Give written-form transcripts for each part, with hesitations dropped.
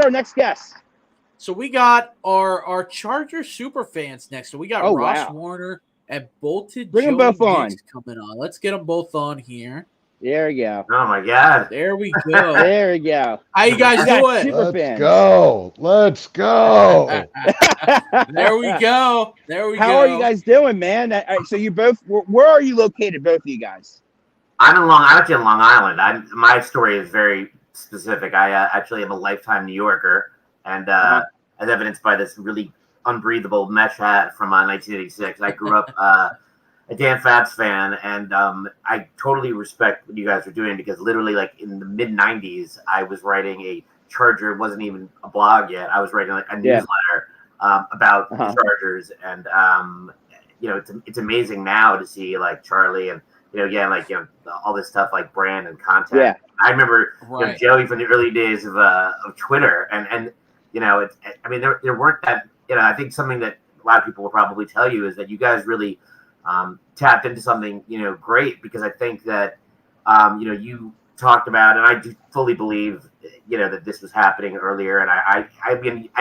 our next guest? So we got our Charger super fans next. So we got Ross Warner and Bolted Bring them Joey both on. Nix coming on. Let's get them both on here. There we go. Oh my God. There we go. There we go. How you guys doing? Super fans. Let's go. There we go. How are you guys doing, man? So you both, where are you located, both of you guys? I'm actually in Long Island. My story is very specific. I actually am a lifetime New Yorker, and as evidenced by this really unbreathable mesh hat from 1986. I grew up a Dan Fabs fan, and I totally respect what you guys are doing, because literally, like, in the mid 90s, I was writing a Charger. It wasn't even a blog yet. I was writing like a newsletter about the Chargers, and it's amazing now to see like Charlie and all this stuff like brand and content. Yeah. I remember Joey from the early days of Twitter, and there weren't that. I think something that a lot of people will probably tell you is that you guys really tapped into something great, because I think that you talked about, and I do fully believe that this was happening earlier, and I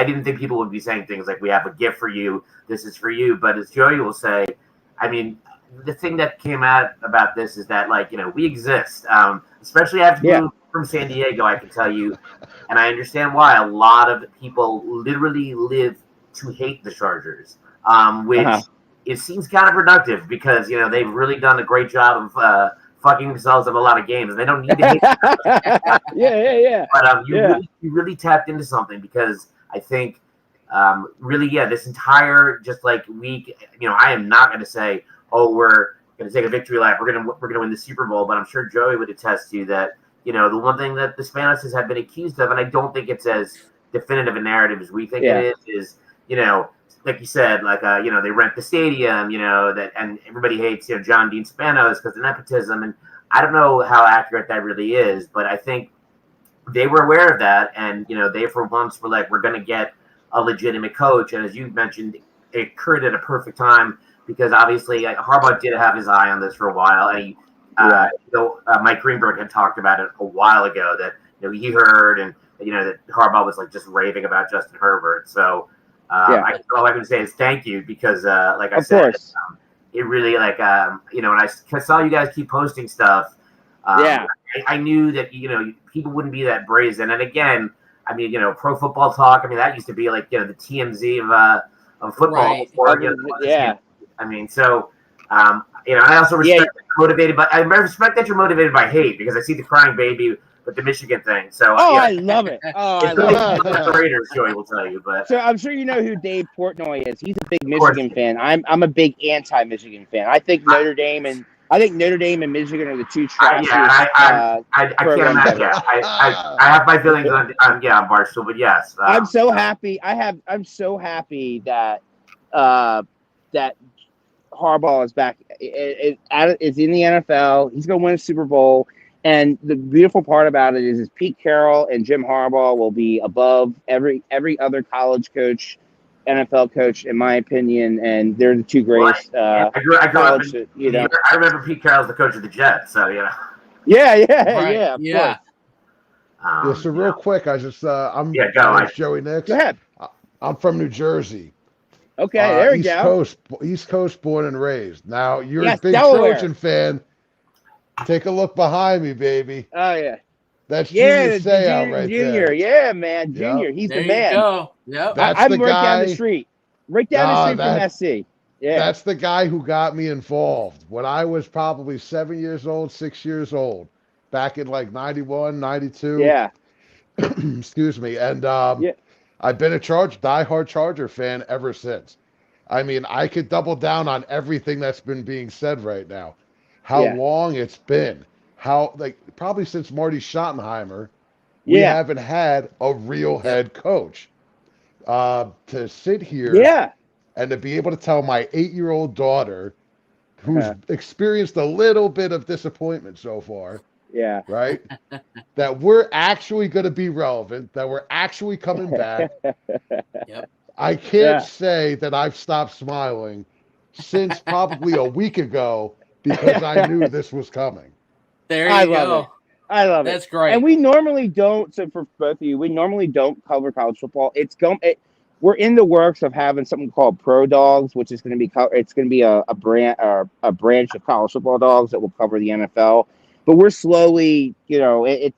didn't think people would be saying things like, we have a gift for you, this is for you, but as Joey will say, I mean, the thing that came out about this is that, like, we exist, especially after moving from San Diego. I can tell you, and I understand why a lot of people literally live to hate the Chargers, which it seems counterproductive, because they've really done a great job of fucking themselves up a lot of games, and they don't need to hate them. Yeah. But you really tapped into something, because I think this entire just like week, I am not going to say, oh, we're going to take a victory lap, we're going to win the Super Bowl, but I'm sure Joey would attest to that. The one thing that the Spanishes have been accused of, and I don't think it's as definitive a narrative as we think it is like you said, like they rent the stadium, that, and everybody hates John Dean Spanos because of nepotism, and I don't know how accurate that really is, but I think they were aware of that, and they for once were like, we're going to get a legitimate coach, and as you mentioned, it occurred at a perfect time, because obviously Harbaugh did have his eye on this for a while, and Mike Greenberg had talked about it a while ago, that he heard, and that Harbaugh was like just raving about Justin Herbert. So all I can say is thank you, because like I said, it really when I saw you guys keep posting stuff, I knew that people wouldn't be that brazen. And again, I mean, Pro Football Talk, I mean, that used to be like the TMZ of football before, I mean, so I also respect that you're motivated, but I respect that you're motivated by hate, because I see the crying baby with the Michigan thing. So I love it. I love it. The Raiders, Joey will tell you, but so I'm sure you know who Dave Portnoy is. He's a big Michigan fan. I'm a big anti-Michigan fan. I think Notre Dame and Michigan are the two trashiest. I can't imagine. I have my feelings on Barstool, but yes, I'm so happy. I'm so happy that that Harbaugh is back. It's in the NFL. He's going to win a Super Bowl. And the beautiful part about it is Pete Carroll and Jim Harbaugh will be above every other college coach, NFL coach, in my opinion. And they're the two greatest I grew up I remember Pete Carroll's the coach of the Jets, so Yeah. So real quick, I'm Joey Nix. Go ahead. I'm from New Jersey. Okay, there we go. East Coast, born and raised. Now you're a big Delaware. Trojan fan. Take a look behind me, baby. Oh yeah. That's Junior Seau right Junior. there. Yeah, man. Junior. He's there the man. You go. Yep. I'm right down the street. Right down the street from SC. Yeah. That's the guy who got me involved when I was probably 7 years old, 6 years old, back in like 91, 92. Yeah. Excuse me. And I've been a diehard Charger fan ever since. I mean, I could double down on everything that's been being said right now. How long it's been. How, probably since Marty Schottenheimer, we haven't had a real head coach. To sit here and to be able to tell my 8-year-old daughter, who's experienced a little bit of disappointment so far, right, that we're actually going to be relevant, that we're actually coming back. I can't say that I've stopped smiling since probably a week ago, because I knew this was coming. There you go. I love it. That's great. And we normally don't. So for both of you, we normally don't cover college football. We're in the works of having something called Pro Dogs, which is going to be a branch of college football dogs that will cover the NFL. But we're slowly, it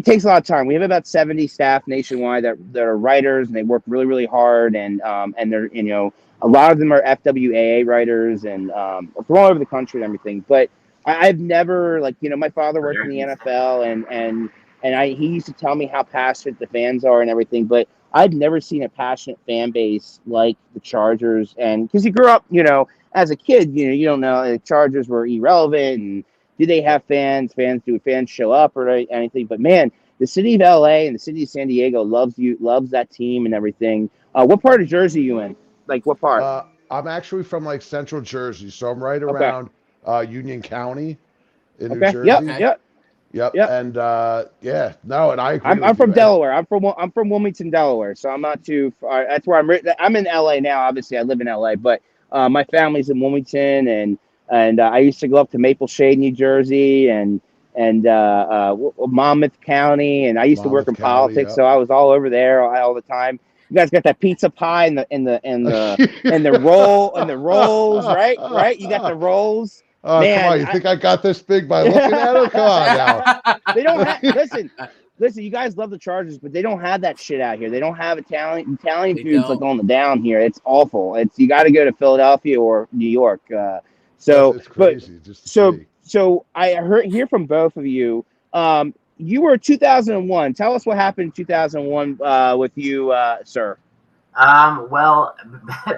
takes a lot of time. We have about 70 staff nationwide that are writers, and they work really, really hard. And they're, a lot of them are FWAA writers and from all over the country and everything. But I've never, my father worked in the NFL, and he used to tell me how passionate the fans are and everything. But I've never seen a passionate fan base like the Chargers. And because he grew up, as a kid, you don't know, the Chargers were irrelevant, and do they have fans? Do fans show up or anything? But man, the city of LA and the city of San Diego loves that team and everything. What part of Jersey are you in? Like what part? I'm actually from central Jersey, so I'm right around Union County in New Jersey. Yep. And and I agree. I'm from Delaware. I'm from Wilmington, Delaware. So I'm not too far. That's where I'm in LA now. Obviously, I live in LA, but my family's in Wilmington, and I used to go up to Maple Shade, New Jersey, and Monmouth County, and I used to work in politics, so I was all over there all the time. You guys got that pizza pie and the rolls, right? Right? You got the rolls. Man, come on! You think I got this big by looking at it? Come on now. They don't have. Listen. You guys love the Chargers, but they don't have that shit out here. They don't have Italian food's like on the down here. It's awful. You got to go to Philadelphia or New York. It's crazy. So I hear from both of you. You were 2001. Tell us what happened in 2001 with you, sir. Well,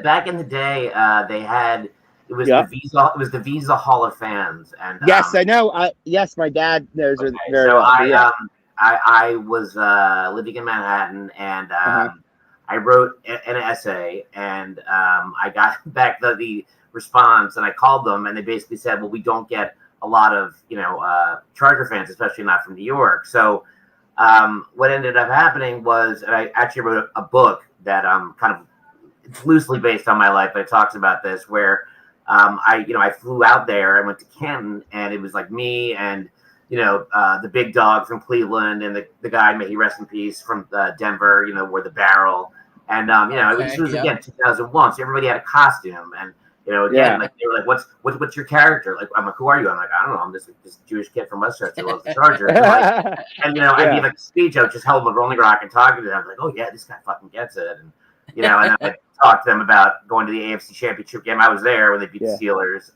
back in the day, they had. It was the Visa Hall of Fans, and yes, I know. Yes, my dad knows her very so well. I was living in Manhattan, and I wrote an essay, and I got back the response, and I called them, and they basically said, "Well, we don't get a lot of Charger fans, especially not from New York." So what ended up happening was, and I actually wrote a book that kind of it's loosely based on my life, but it talks about this where. I flew out there. I went to Canton, and it was like me and the big dog from Cleveland and the guy, may he rest in peace, from Denver. Wore the barrel, and it was again 2001, so everybody had a costume, and again like they were like, what's your character? Like I'm like, who are you? I'm like, I don't know. I'm this Jewish kid from Westchester who loves the Chargers. And I gave like a speech. I just held them a Rolling Rock and talking to them. I was like, oh yeah, this guy fucking gets it, and and I talked to them about going to the AFC Championship game. I was there when they beat the Steelers,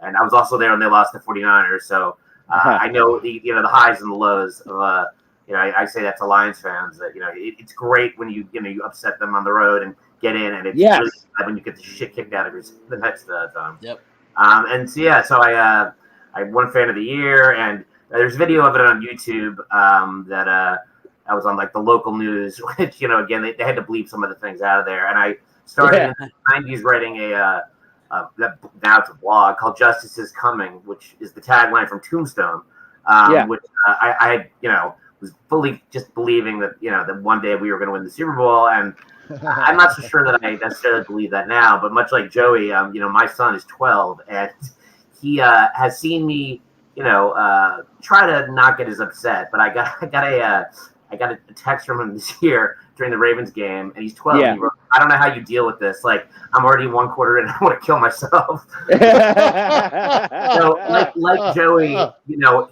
and I was also there when they lost the 49ers. So I know the highs and the lows of I say that to Lions fans that it's great when you upset them on the road and get in, and it's really bad when you get the shit kicked out of you the next time. Yep. And so I won Fan of the Year, and there's video of it on YouTube that. I was on the local news, which again they had to bleep some of the things out of there. And I started in the 90s writing now it's a blog called "Justice Is Coming," which is the tagline from Tombstone. Which I was fully just believing that that one day we were going to win the Super Bowl, and I'm not so sure that I necessarily believe that now. But much like Joey, my son is 12, and he has seen me try to not get as upset. But I got a text from him this year during the Ravens game, and he's 12. Yeah. He wrote, I don't know how you deal with this. Like, I'm already 1 quarter in, and I want to kill myself. So, like Joey,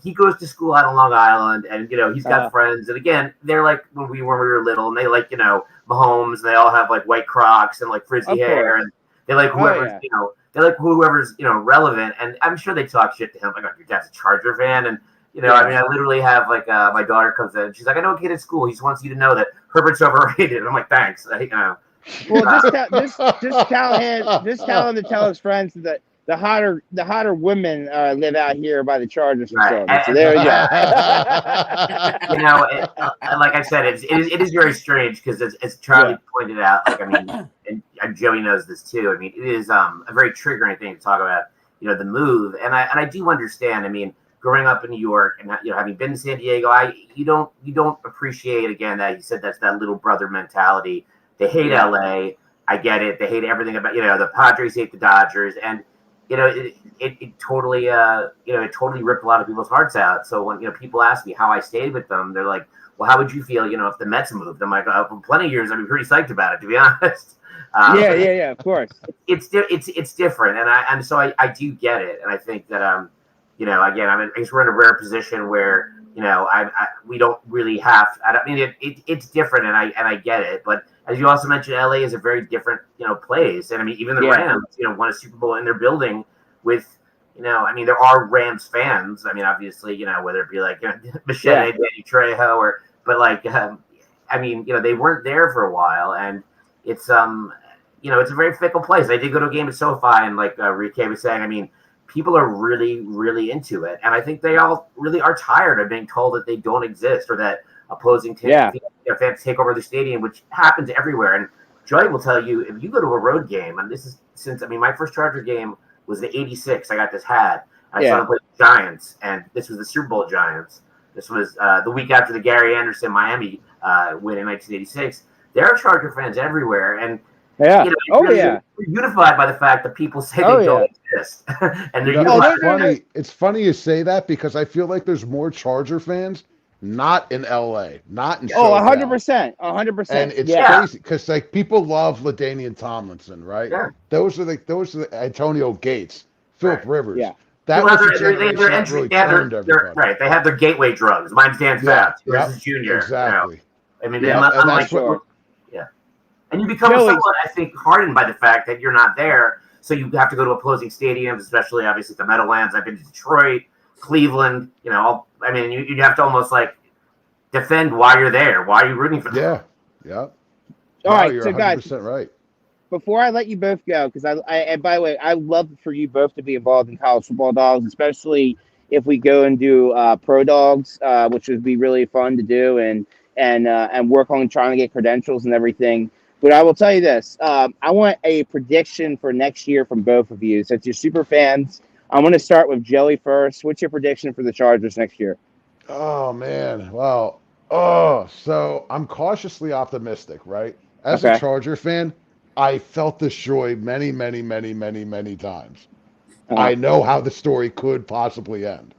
he goes to school out on Long Island, and he's got friends. And again, they're like when we were little, and they like Mahomes. And they all have like white Crocs and like frizzy hair, and they like whoever's they like whoever's relevant. And I'm sure they talk shit to him like, your dad's a Charger fan, and. I literally have my daughter comes in. She's like, I know a kid at school. He just wants you to know that Herbert's overrated. And I'm like, thanks. Well, just tell him to tell his friends that the hotter women live out here by the Chargers facility. So there you go. Like I said, it is very strange because as Charlie pointed out, and Joey knows this too. It is a very triggering thing to talk about. The move, and I do understand. Growing up in New York and having been to San Diego, you don't appreciate again that you said that's that little brother mentality. They hate LA. I get it. They hate everything about the Padres hate the Dodgers, and it totally it totally ripped a lot of people's hearts out. So when people ask me how I stayed with them, they're like, well, how would you feel if the Mets moved? I'm like, for plenty of years I'd be pretty psyched about it, to be honest. Yeah, of course. It's different, and so I do get it, and I think that again, I guess we're in a rare position where we don't really have. It's different, and I get it, but as you also mentioned, LA is a very different place, and I mean even the Rams won a Super Bowl in their building with there are Rams fans. I mean obviously whether it be like Machete, Danny Trejo, they weren't there for a while, and it's it's a very fickle place. I did go to a game at SoFi, and like Rike was saying, people are really, really into it. And I think they all really are tired of being told that they don't exist or that opposing fans take over the stadium, which happens everywhere. And Joey will tell you, if you go to a road game, and this is since, my first Charger game was the 86. I got this hat. I saw them play the Giants, and this was the Super Bowl Giants. This was the week after the Gary Anderson Miami win in 1986. There are Charger fans everywhere. And we're unified by the fact that people say they don't exist, and they're It's funny you say that because I feel like there's more Charger fans not in LA, not in SoCal. 100%. And it's crazy because like people love LaDainian Tomlinson, right? Yeah. Those are the Antonio Gates, Philip Rivers. Yeah. That was their entry. Right. They have their gateway drugs. Mine's Dan Fast. This is Junior. Exactly. And you become somewhat, I think, hardened by the fact that you're not there. So you have to go to opposing stadiums, especially obviously the Meadowlands. I've been to Detroit, Cleveland. You have to almost like defend why you're there. Why are you rooting for them? Yeah. All right, you're so 100% guys, right. Before I let you both go, because and by the way, I love for you both to be involved in college football, Dogs, especially if we go and do pro dogs, which would be really fun to do, and work on trying to get credentials and everything. But I will tell you this. I want a prediction for next year from both of you. Since you're super fans, I'm going to start with Joey first. What's your prediction for the Chargers next year? Oh, man. Well, so I'm cautiously optimistic, right? As a Charger fan, I felt this joy many, many, many, many, many times. I know how the story could possibly end.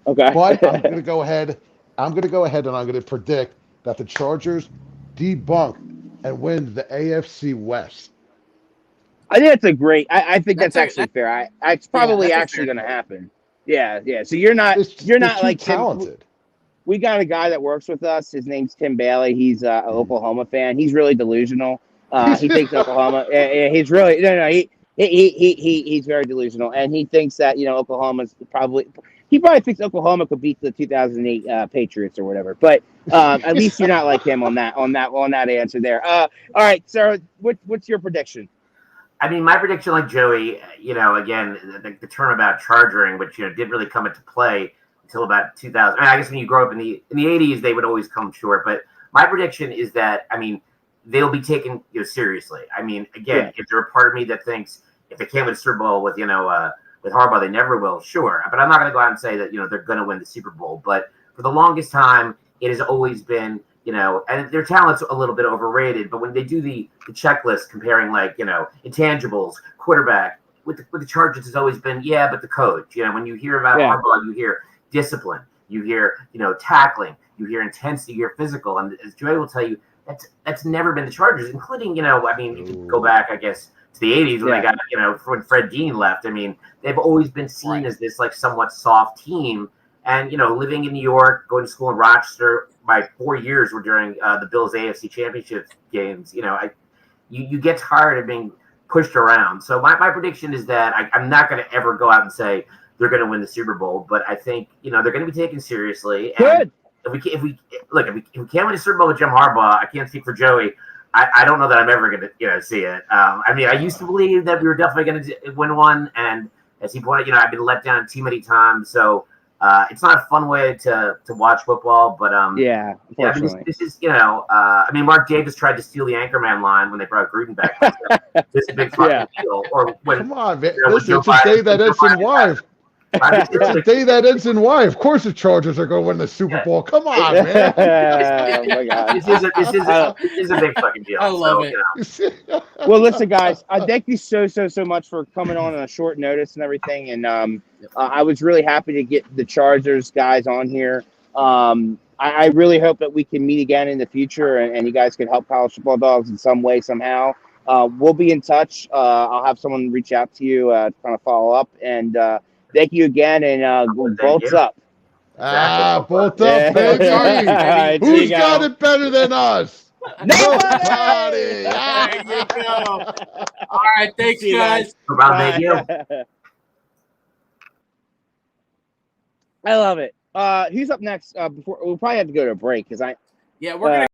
Okay. But I'm going to go ahead. And I'm going to predict that the Chargers debunk and win the AFC West. I think that's a great. I think that's actually fair. It's probably actually going to happen. Yeah. So you're not like talented. We got a guy that works with us. His name's Tim Bailey. He's an Oklahoma fan. He's really delusional. He thinks Oklahoma. He's really he's very delusional, and he thinks that Oklahoma's probably. He probably thinks Oklahoma could beat the 2008 Patriots or whatever. But at least you're not like him on that answer there. All right, Sarah, what's your prediction? My prediction, like Joey, again, the term about chargering, which didn't really come into play until about 2000. I guess when you grow up in the 80s, they would always come short. But my prediction is that they'll be taken seriously. If there's a part of me that thinks if they came with a Super Bowl with with Harbaugh, they never will. Sure, but I'm not going to go out and say that they're going to win the Super Bowl. But for the longest time, it has always been and their talent's a little bit overrated. But when they do the checklist comparing intangibles, quarterback with the Chargers, has always been but the coach. When you hear about Harbaugh, you hear discipline, you hear tackling, you hear intensity, you hear physical, and as Joey will tell you, that's never been the Chargers, including you can go back, I guess, to the 80s when they got when Fred Dean left. They've always been seen as this somewhat soft team, and living in New York, going to school in Rochester, my 4 years were during the Bills AFC Championship games. You get tired of being pushed around. So my prediction is that I'm not going to ever go out and say they're going to win the Super Bowl, but I think they're going to be taken seriously. Good. And if we can't win a Super Bowl with Jim Harbaugh, I can't speak for Joey. I don't know that I'm ever going to see it. I used to believe that we were definitely going to win one, and as he pointed, I've been let down too many times. So it's not a fun way to watch football. But this is Mark Davis tried to steal the Anchorman line when they brought Gruden back. This is a big fucking deal. Or when come on, man, listen, it's a day that Edson wife. Day that ends in Y. Of course, the Chargers are going to win the Super Bowl. Come on, man. Oh my God. This is a big fucking deal. I love it. You know. Well, listen, guys. Thank you so much for coming on a short notice and everything. And I was really happy to get the Chargers guys on here. I really hope that we can meet again in the future, and you guys can help College Football Dogs in some way, somehow. We'll be in touch. I'll have someone reach out to you to kind of follow up. And thank you again, and bolts up. Bolt up, baby. Right, Who's got it better than us? Nobody. There you go. All right, thanks, guys. Thank you. I love it. Who's up next? Before we'll probably have to go to a break because we're gonna.